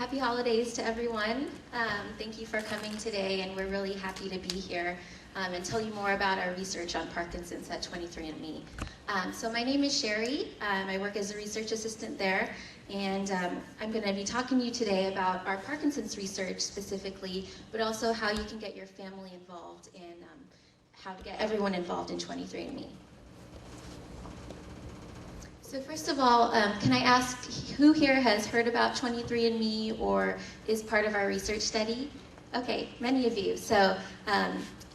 Happy holidays to everyone. Thank you for coming today, and we're really happy to be here and tell you more about our research on Parkinson's at 23andMe. So my name is Sherry. I work as a research assistant there, and I'm going to be talking to you today about our Parkinson's research specifically, but also how you can get your family involved and how to get everyone involved in 23andMe. So first of all, can I ask who here has heard about 23andMe or is part of our research study? Okay, many of you. So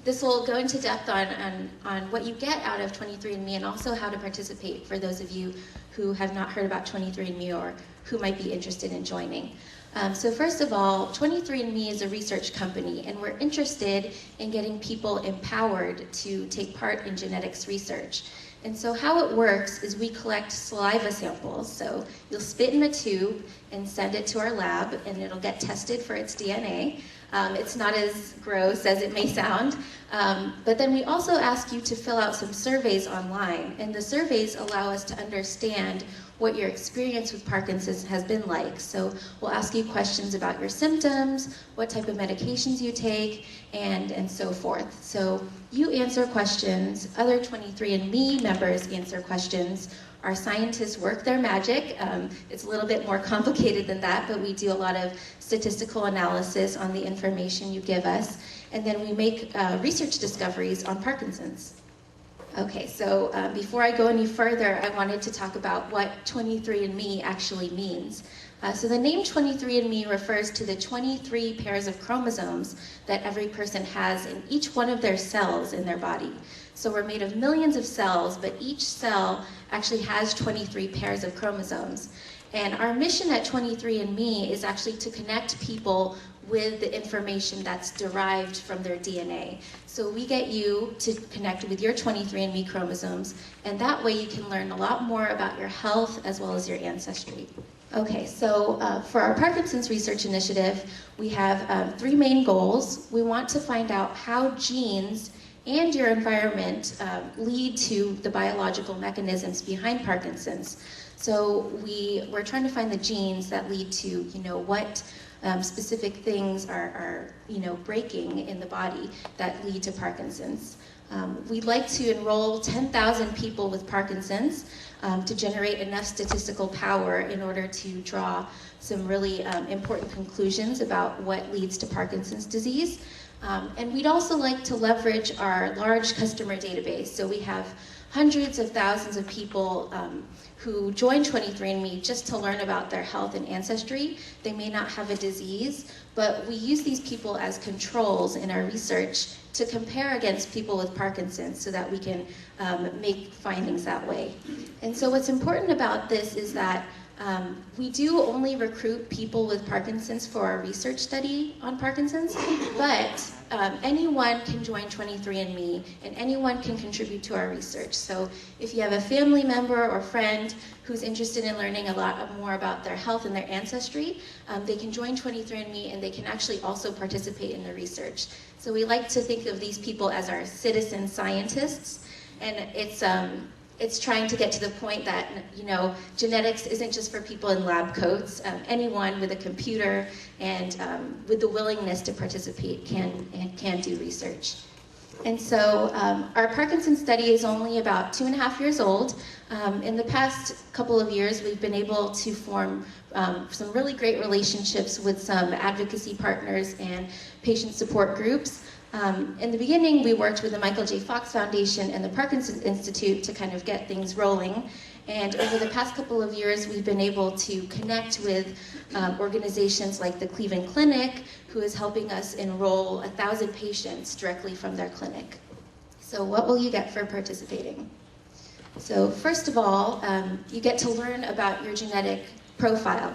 this will go into depth on what you get out of 23andMe and also how to participate for those of you who have not heard about 23andMe or who might be interested in joining. So first of all, 23andMe is a research company, and we're interested in getting people empowered to take part in genetics research. And so how it works is we collect saliva samples. So you'll spit in a tube and send it to our lab, and it'll get tested for its DNA. It's not as gross as it may sound. But then we also ask you to fill out some surveys online. And the surveys allow us to understand what your experience with Parkinson's has been like. So we'll ask you questions about your symptoms, what type of medications you take, and so forth. So you answer questions, other 23andMe members answer questions, our scientists work their magic. It's a little bit more complicated than that, but we do a lot of statistical analysis on the information you give us, and then we make research discoveries on Parkinson's. Okay, so before I go any further, I wanted to talk about what 23andMe actually means. So the name 23andMe refers to the 23 pairs of chromosomes that every person has in each one of their cells in their body. So we're made of millions of cells, but each cell actually has 23 pairs of chromosomes. And our mission at 23andMe is actually to connect people with the information that's derived from their DNA. So we get you to connect with your 23andMe chromosomes, and that way you can learn a lot more about your health as well as your ancestry. Okay, so for our Parkinson's Research Initiative, we have 3 main goals. We want to find out how genes and your environment lead to the biological mechanisms behind Parkinson's. So we're trying to find the genes that lead to, what specific things are breaking in the body that lead to Parkinson's. We'd like to enroll 10,000 people with Parkinson's to generate enough statistical power in order to draw some really important conclusions about what leads to Parkinson's disease. And we'd also like to leverage our large customer database. So we have hundreds of thousands of people who join 23andMe just to learn about their health and ancestry. They may not have a disease, but we use these people as controls in our research to compare against people with Parkinson's so that we can make findings that way. And so what's important about this is that we do only recruit people with Parkinson's for our research study on Parkinson's, but anyone can join 23andMe and anyone can contribute to our research. So if you have a family member or friend who's interested in learning a lot more about their health and their ancestry, they can join 23andMe and they can actually also participate in the research. So we like to think of these people as our citizen scientists, and it's trying to get to the point that, genetics isn't just for people in lab coats. Anyone with a computer and with the willingness to participate can do research. And so our Parkinson's study is only about 2.5 years old. In the past couple of years, we've been able to form some really great relationships with some advocacy partners and patient support groups. In the beginning, we worked with the Michael J. Fox Foundation and the Parkinson's Institute to kind of get things rolling. And over the past couple of years, we've been able to connect with organizations like the Cleveland Clinic, who is helping us enroll 1,000 patients directly from their clinic. So what will you get for participating? So first of all, you get to learn about your genetic profile.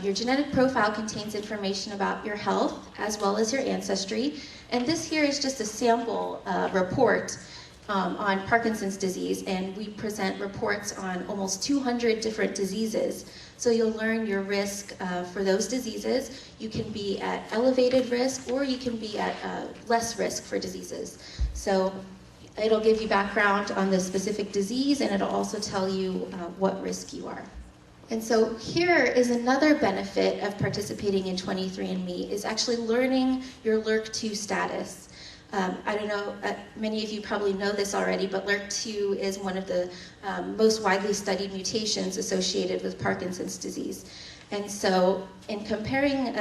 Your genetic profile contains information about your health as well as your ancestry. And this here is just a sample report on Parkinson's disease, and we present reports on almost 200 different diseases. So you'll learn your risk for those diseases. You can be at elevated risk or you can be at less risk for diseases. So it'll give you background on the specific disease, and it'll also tell you what risk you are. And so here is another benefit of participating in 23andMe is actually learning your LRRK2 status. I don't know, many of you probably know this already, but LRRK2 is one of the most widely studied mutations associated with Parkinson's disease. And so in comparing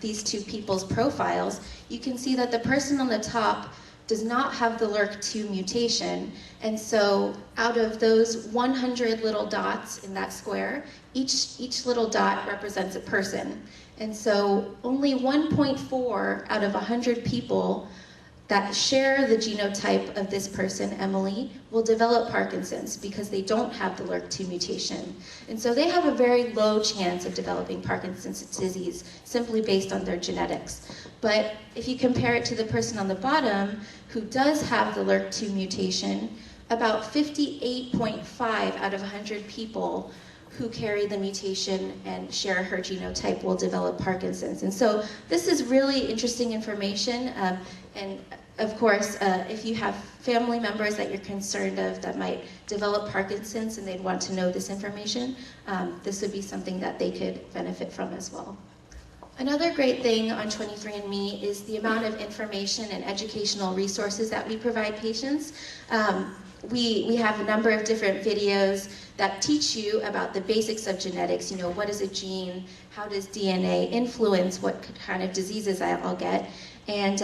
these two people's profiles, you can see that the person on the top does not have the LRRK2 mutation. And so out of those 100 little dots in that square, each little dot represents a person. And so only 1.4 out of 100 people that share the genotype of this person, Emily, will develop Parkinson's because they don't have the LRRK2 mutation. And so they have a very low chance of developing Parkinson's disease simply based on their genetics. But if you compare it to the person on the bottom who does have the LRRK2 mutation, about 58.5 out of 100 people who carry the mutation and share her genotype will develop Parkinson's. And so this is really interesting information. And of course, if you have family members that you're concerned of that might develop Parkinson's and they'd want to know this information, this would be something that they could benefit from as well. Another great thing on 23andMe is the amount of information and educational resources that we provide patients. We have a number of different videos that teach you about the basics of genetics. You know, what is a gene? How does DNA influence what kind of diseases I'll get? And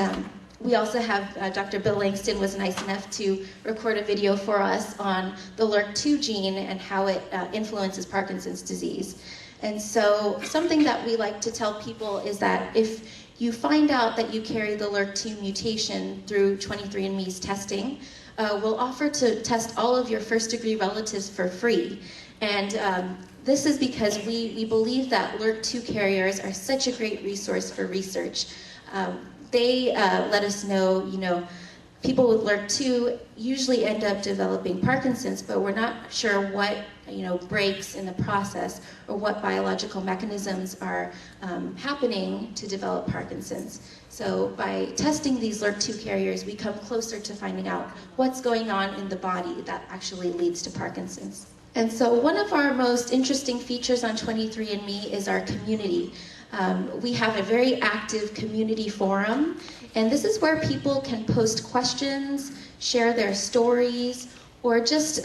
we also have, Dr. Bill Langston was nice enough to record a video for us on the LRRK2 gene and how it influences Parkinson's disease. And so something that we like to tell people is that if you find out that you carry the LRRK2 mutation through 23andMe's testing, we'll offer to test all of your first-degree relatives for free. And this is because we believe that LRRK2 carriers are such a great resource for research. They let us know, you know, people with LRRK2 usually end up developing Parkinson's, but we're not sure what, you know, breaks in the process or what biological mechanisms are happening to develop Parkinson's. So by testing these LRRK2 carriers, we come closer to finding out what's going on in the body that actually leads to Parkinson's. And so one of our most interesting features on 23andMe is our community. We have a very active community forum, and this is where people can post questions, share their stories, or just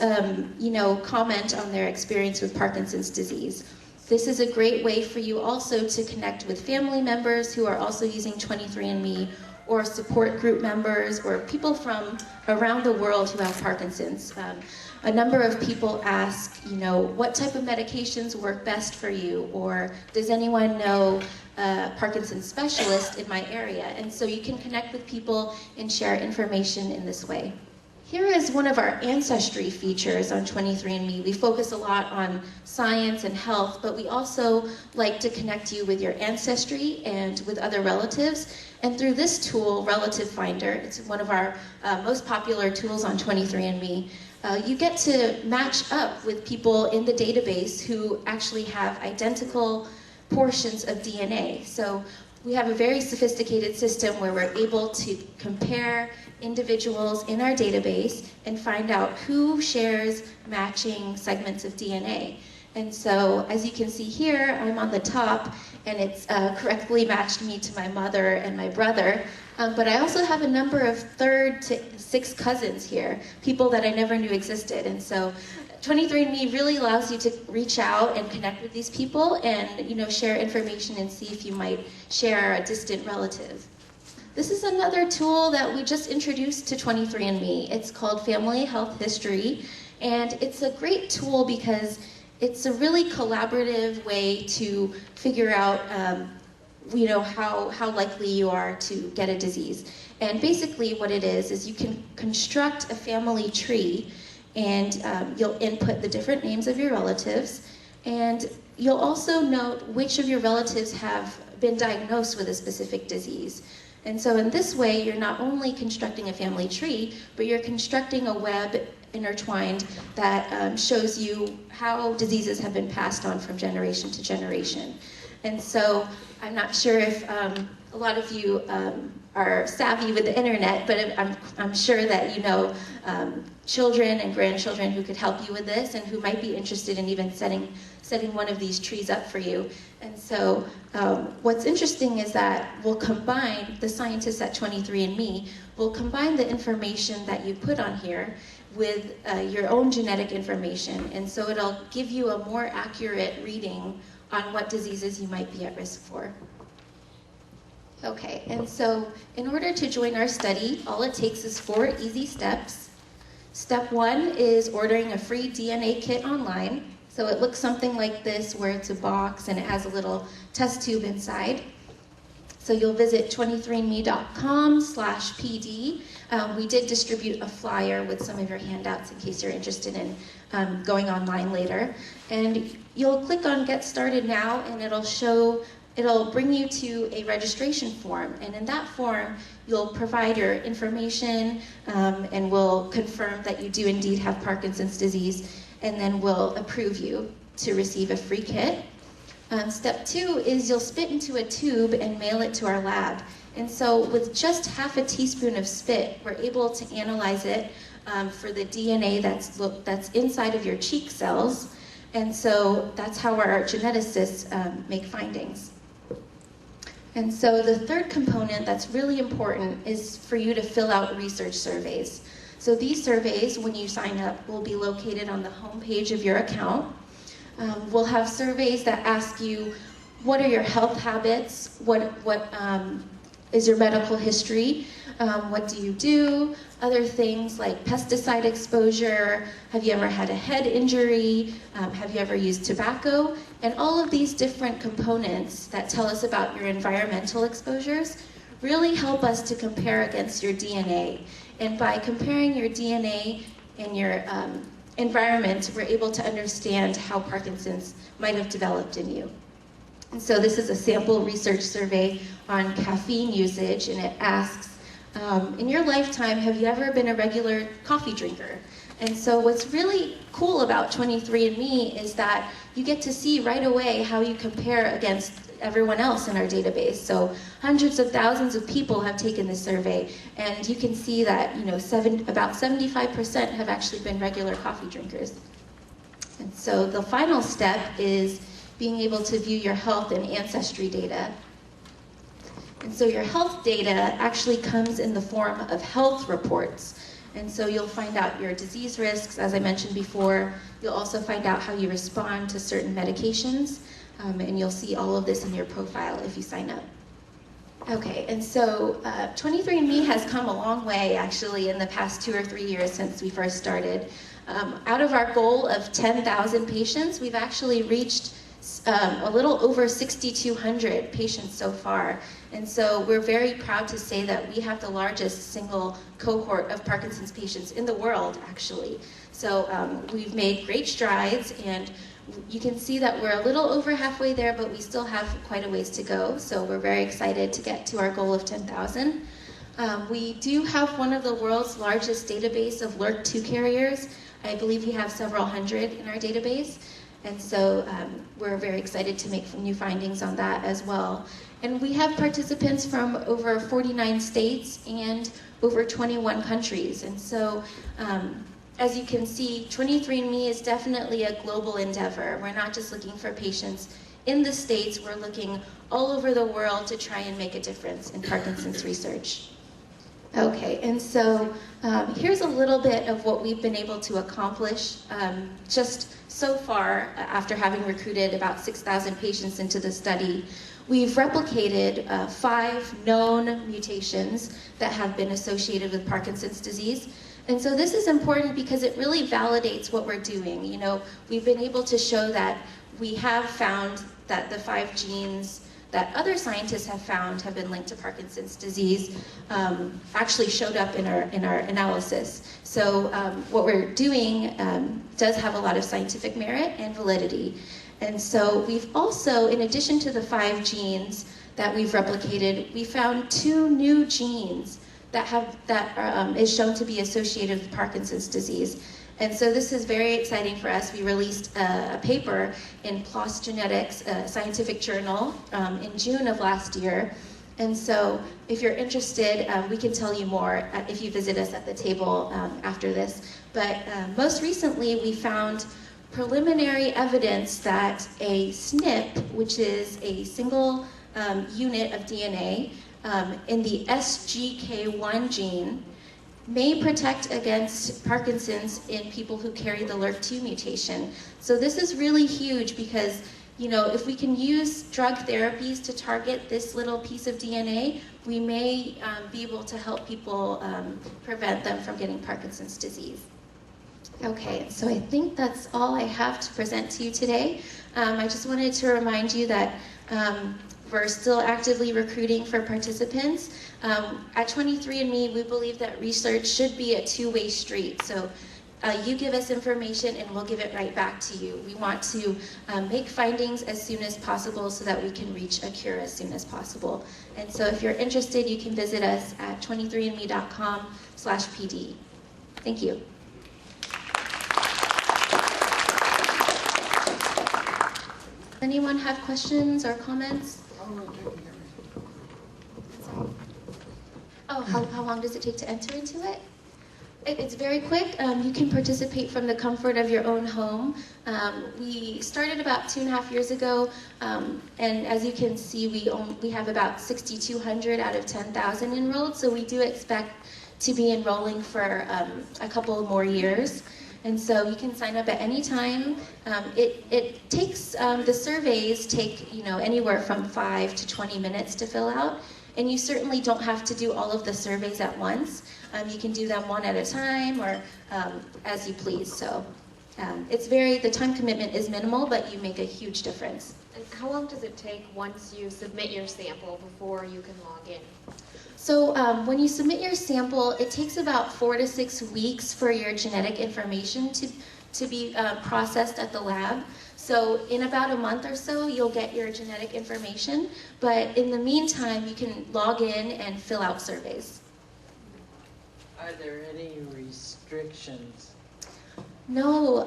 you know, comment on their experience with Parkinson's disease. This is a great way for you also to connect with family members who are also using 23andMe, or support group members, or people from around the world who have Parkinson's. A number of people ask, you know, what type of medications work best for you, or does anyone know a Parkinson's specialist in my area? And so you can connect with people and share information in this way. Here is one of our ancestry features on 23andMe. We focus a lot on science and health, but we also like to connect you with your ancestry and with other relatives. And through this tool, Relative Finder, it's one of our most popular tools on 23andMe, you get to match up with people in the database who actually have identical portions of DNA. So we have a very sophisticated system where we're able to compare individuals in our database and find out who shares matching segments of DNA. And so, as you can see here, I'm on the top, and it's correctly matched me to my mother and my brother. But I also have a number of third to sixth cousins here, people that I never knew existed. And so 23andMe really allows you to reach out and connect with these people and, you know, share information and see if you might share a distant relative. This is another tool that we just introduced to 23andMe. It's called Family Health History, and it's a great tool because it's a really collaborative way to figure out you know, how likely you are to get a disease. And basically what it is you can construct a family tree, and you'll input the different names of your relatives, and you'll also note which of your relatives have been diagnosed with a specific disease. And so in this way, you're not only constructing a family tree, but you're constructing a web intertwined that shows you how diseases have been passed on from generation to generation. And so I'm not sure if a lot of you are savvy with the internet, but I'm sure that you know children and grandchildren who could help you with this and who might be interested in even setting one of these trees up for you. And so what's interesting is that we'll combine, the scientists at 23andMe will combine the information that you put on here with your own genetic information. And so it'll give you a more accurate reading on what diseases you might be at risk for. Okay, and so in order to join our study, all it takes is 4 easy steps. Step 1 is ordering a free DNA kit online. So it looks something like this, where it's a box and it has a little test tube inside. So you'll visit 23andme.com/PD. We did distribute a flyer with some of your handouts in case you're interested in going online later. And you'll click on Get Started Now, and it'll bring you to a registration form. And in that form, you'll provide your information and we'll confirm that you do indeed have Parkinson's disease, and then we'll approve you to receive a free kit. Step 2 is you'll spit into a tube and mail it to our lab. And so with just half a teaspoon of spit, we're able to analyze it for the DNA that's inside of your cheek cells. And so that's how our geneticists make findings. And so the third component that's really important is for you to fill out research surveys. So these surveys, when you sign up, will be located on the home page of your account. We'll have surveys that ask you, what are your health habits? What is your medical history? What do you do? Other things like pesticide exposure. Have you ever had a head injury? Have you ever used tobacco? And all of these different components that tell us about your environmental exposures really help us to compare against your DNA. And by comparing your DNA and your environment, we're able to understand how Parkinson's might have developed in you. And so this is a sample research survey on caffeine usage, and it asks, in your lifetime, have you ever been a regular coffee drinker? And so what's really cool about 23andMe is that you get to see right away how you compare against everyone else in our database. So hundreds of thousands of people have taken this survey, and you can see that about 75% have actually been regular coffee drinkers. And so the final step is being able to view your health and ancestry data. And so your health data actually comes in the form of health reports. And so you'll find out your disease risks, as I mentioned before. You'll also find out how you respond to certain medications. And you'll see all of this in your profile if you sign up. Okay, and so 23andMe has come a long way, actually, in the past 2 or 3 years since we first started. Out of our goal of 10,000 patients, we've actually reached a little over 6,200 patients so far. And so we're very proud to say that we have the largest single cohort of Parkinson's patients in the world, actually. So we've made great strides, and you can see that we're a little over halfway there, but we still have quite a ways to go. So we're very excited to get to our goal of 10,000. We do have one of the world's largest database of LRRK2 carriers. I believe we have several hundred in our database. And so we're very excited to make new findings on that as well. And we have participants from over 49 states and over 21 countries. And so as you can see, 23andMe is definitely a global endeavor. We're not just looking for patients in the States, we're looking all over the world to try and make a difference in Parkinson's research. Okay, and so here's a little bit of what we've been able to accomplish just so far after having recruited about 6,000 patients into the study. We've replicated 5 known mutations that have been associated with Parkinson's disease. And so this is important because it really validates what we're doing. We've been able to show that we have found that the 5 genes that other scientists have found have been linked to Parkinson's disease actually showed up in our analysis. So what we're doing does have a lot of scientific merit and validity. And so we've also, in addition to the 5 genes that we've replicated, we found 2 new genes that is shown to be associated with Parkinson's disease. And so this is very exciting for us. We released a paper in PLOS Genetics, a scientific journal, in June of last year. And so if you're interested, we can tell you more if you visit us at the table after this. But most recently, we found preliminary evidence that a SNP, which is a single unit of DNA in the SGK1 gene, may protect against Parkinson's in people who carry the LRRK2 mutation. So this is really huge because, you know, if we can use drug therapies to target this little piece of DNA, we may be able to help people prevent them from getting Parkinson's disease. Okay, so I think that's all I have to present to you today. I just wanted to remind you that we're still actively recruiting for participants. At 23andMe, we believe that research should be a two-way street. So you give us information and we'll give it right back to you. We want to make findings as soon as possible so that we can reach a cure as soon as possible. And so if you're interested, you can visit us at 23andme.com/PD. Thank you. Anyone have questions or comments? Oh, how long does it take to enter into it? It's very quick. You can participate from the comfort of your own home. We started about 2.5 years ago, and as you can see, we have about 6,200 out of 10,000 enrolled, so we do expect to be enrolling for a couple more years. And so you can sign up at any time. It takes, the surveys take, you know, anywhere from 5 to 20 minutes to fill out. And you certainly don't have to do all of the surveys at once. You can do them one at a time or as you please. So the time commitment is minimal, but you make a huge difference. And how long does it take once you submit your sample before you can log in? So when you submit your sample, it takes about 4 to 6 weeks for your genetic information to be processed at the lab. So in about a month or so, you'll get your genetic information. But in the meantime, you can log in and fill out surveys. Are there any restrictions? No,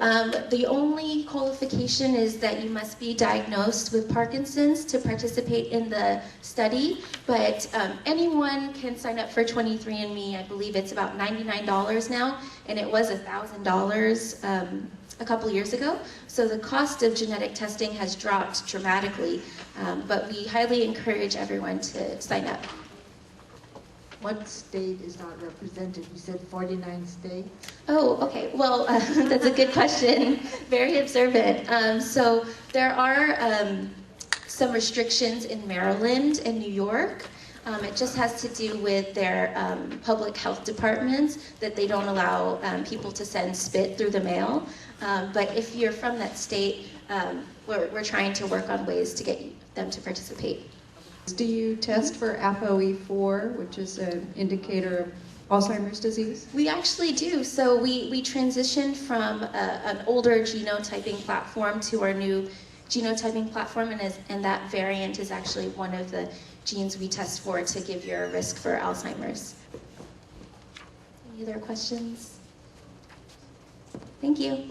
the only qualification is that you must be diagnosed with Parkinson's to participate in the study, but anyone can sign up for 23andMe. I believe it's about $99 now, and it was $1,000 a couple years ago. So the cost of genetic testing has dropped dramatically, but we highly encourage everyone to sign up. What state is not represented? You said 49 states? Oh, okay. Well, that's a good question. Very observant. So there are some restrictions in Maryland and New York. It just has to do with their public health departments, that they don't allow people to send spit through the mail. But if you're from that state, we're trying to work on ways to get them to participate. Do you test for ApoE4, which is an indicator of Alzheimer's disease? We actually do. So we transitioned from an older genotyping platform to our new genotyping platform, and that variant is actually one of the genes we test for to give you a risk for Alzheimer's. Any other questions? Thank you.